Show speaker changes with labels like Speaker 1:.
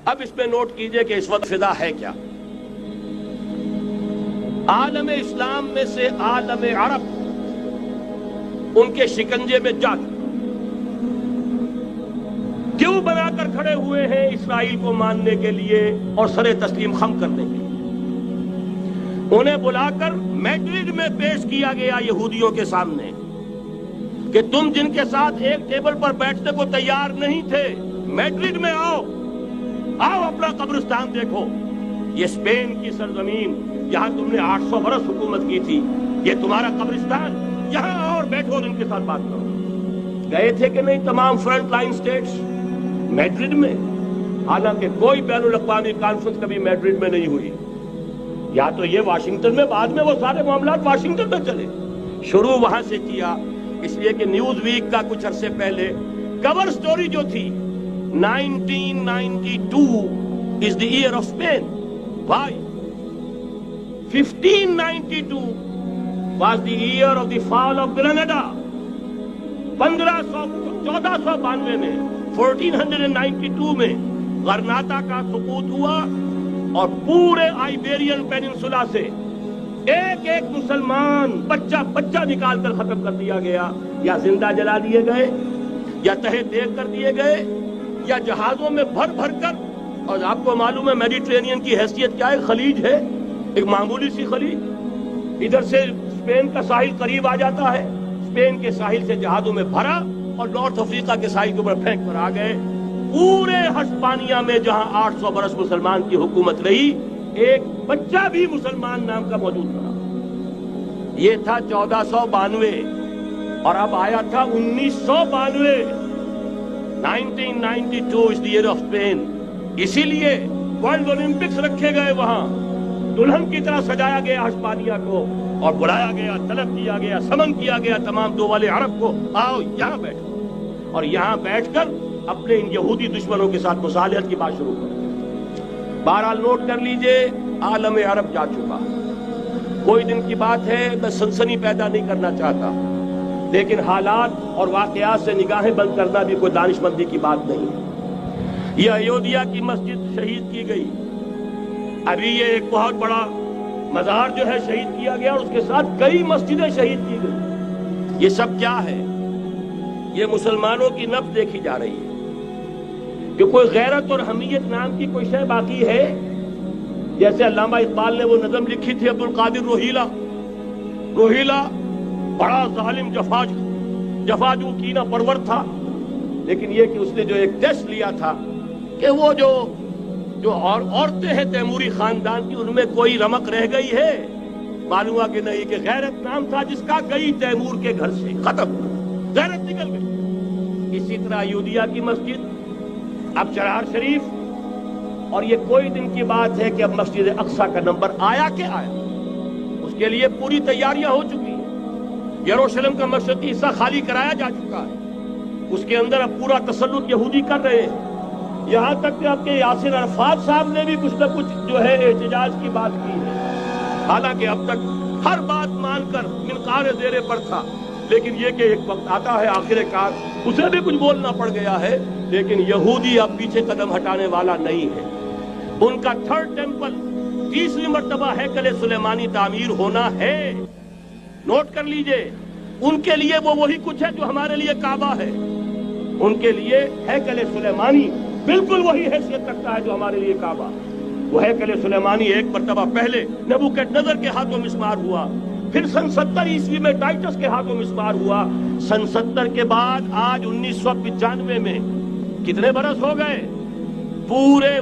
Speaker 1: اب اس میں نوٹ کیجئے کہ اس وقت فضا ہے کیا. عالم اسلام میں سے عالم عرب ان کے شکنجے میں جا کیوں بنا کر کھڑے ہوئے ہیں اسرائیل کو ماننے کے لیے اور سر تسلیم خم کرنے کے لیے. انہیں بلا کر میڈرڈ میں پیش کیا گیا یہودیوں کے سامنے کہ تم جن کے ساتھ ایک ٹیبل پر بیٹھنے کو تیار نہیں تھے، میڈرڈ میں آؤ اپنا قبرستان دیکھو. یہ اسپین کی سرزمین جہاں تم نے 800 برس حکومت کی تھی، یہ تمہارا قبرستان، یہاں اور بیٹھو اور ان کے ساتھ بات کرو. گئے تھے کہ نہیں تمام فرنٹ لائن سٹیٹس میڈرڈ میں؟ حالانکہ کوئی بین الاقوامی کانفرنس کبھی میڈرڈ میں نہیں ہوئی. یا تو یہ واشنگٹن میں، بعد میں وہ سارے معاملات واشنگٹن میں چلے. شروع وہاں سے کیا، اس لیے کہ نیوز ویک کا کچھ عرصے پہلے کور سٹوری جو تھی 1992 is the year of Spain. Why? 1592 was the year of the fall of Granada. 1492 میں 1492 میں غرناطہ کا سقوط ہوا اور پورے آئیبیرین پیننسولا سے ایک ایک مسلمان بچہ نکال کر ختم کر دیا گیا، یا زندہ جلا دیے گئے، یا تہے دیگ کر دیے گئے، یا جہازوں میں بھر بھر کر. اور آپ کو معلوم ہے میڈیٹرینین کی حیثیت کیا ہے؟ خلیج ہے، ایک معمولی سی خلیج. ادھر سے اسپین کا ساحل قریب آ جاتا ہے، اسپین کے ساحل سے جہازوں میں بھرا اور نارتھ افریقہ کے ساحل کے اوپر پھینک کر آ گئے. پورے ہسپانیہ میں جہاں 800 برس مسلمان کی حکومت رہی، ایک بچہ بھی مسلمان نام کا موجود رہا. یہ تھا 1492 اور اب آیا تھا 1992. 1992 is the year of Spain. اسی لیے ورلڈ اولمپکس رکھے گئے، وہاں دلہن کی طرح سجایا گیا ہسپانیہ کو اور بلایا گیا، طلب کیا گیا، سمن کیا گیا تمام دول عرب کو، آؤ یہاں بیٹھو. اور یہاں بیٹھ کر اپنے ان یہودی دشمنوں کے ساتھ مصالحت کی بات شروع کر. بہرحال نوٹ کر لیجئے، عالم عرب جا چکا. کوئی دن کی بات ہے، میں سنسنی پیدا نہیں کرنا چاہتا، لیکن حالات اور واقعات سے نگاہیں بند کرنا بھی کوئی دانشمندی کی بات نہیں ہے. یہ ایودھیا کی مسجد شہید کی گئی، ابھی یہ ایک بہت بڑا مزار جو ہے شہید کیا گیا، اور اس کے ساتھ کئی مسجدیں شہید کی گئی. یہ سب کیا ہے؟ یہ مسلمانوں کی نفس دیکھی جا رہی ہے کہ کوئی غیرت اور حمیت نام کی کوئی شے باقی ہے. جیسے علامہ اقبال نے وہ نظم لکھی تھی عبد القادر روہیلا بڑا ظالم جفاجو کینہ پرور تھا، لیکن یہ کہ اس نے جو ایک ٹیسٹ لیا تھا کہ وہ جو عورتیں ہیں تیموری خاندان کی، ان میں کوئی رمق رہ گئی ہے؟ معلوم ہوا کہ نہیں، کہ غیرت نام تھا جس کا گئی تیمور کے گھر سے، ختم، غیرت نکل گئی. اسی طرح ایودھیا کی مسجد، اب چرار شریف، اور یہ کوئی دن کی بات ہے کہ اب مسجد اقصیٰ کا نمبر آیا کہ آیا. اس کے لیے پوری تیاریاں ہو چکی ہیں. یروشلم کا مشرقی حصہ خالی کرایا جا چکا ہے، اس کے اندر اب پورا تسلط یہودی کر رہے ہیں. یہاں تک کہ آپ کے یاسر عرفات صاحب نے بھی کچھ نہ کچھ جو ہے احتجاج کی بات کی ہے، حالانکہ اب تک ہر بات مان کر منقار زیر پر تھا. لیکن یہ کہ ایک وقت آتا ہے آخر کار اسے بھی کچھ بولنا پڑ گیا ہے. لیکن یہودی اب پیچھے قدم ہٹانے والا نہیں ہے. ان کا تھرڈ ٹیمپل، تیسری مرتبہ ہیکل سلیمانی تعمیر ہونا ہے. نوٹ کر لیجئے، ان کے لیے وہ وہی کچھ ہے جو ہمارے لیے کعبہ ہے. ان کے لیے ہیکل سلیمانی بالکل وہی حیثیت رکھتا ہے جو ہمارے لیے کعبہ. وہ ہیکل سلیمانی ایک مرتبہ پہلے نبوکدنضر کے ہاتھوں مسمار ہوا، پھر سن 70 عیسوی میں ٹائٹس کے ہاتھوں مسمار ہوا. سن 70 کے بعد آج 1995 میں کتنے برس ہو گئے؟ پورے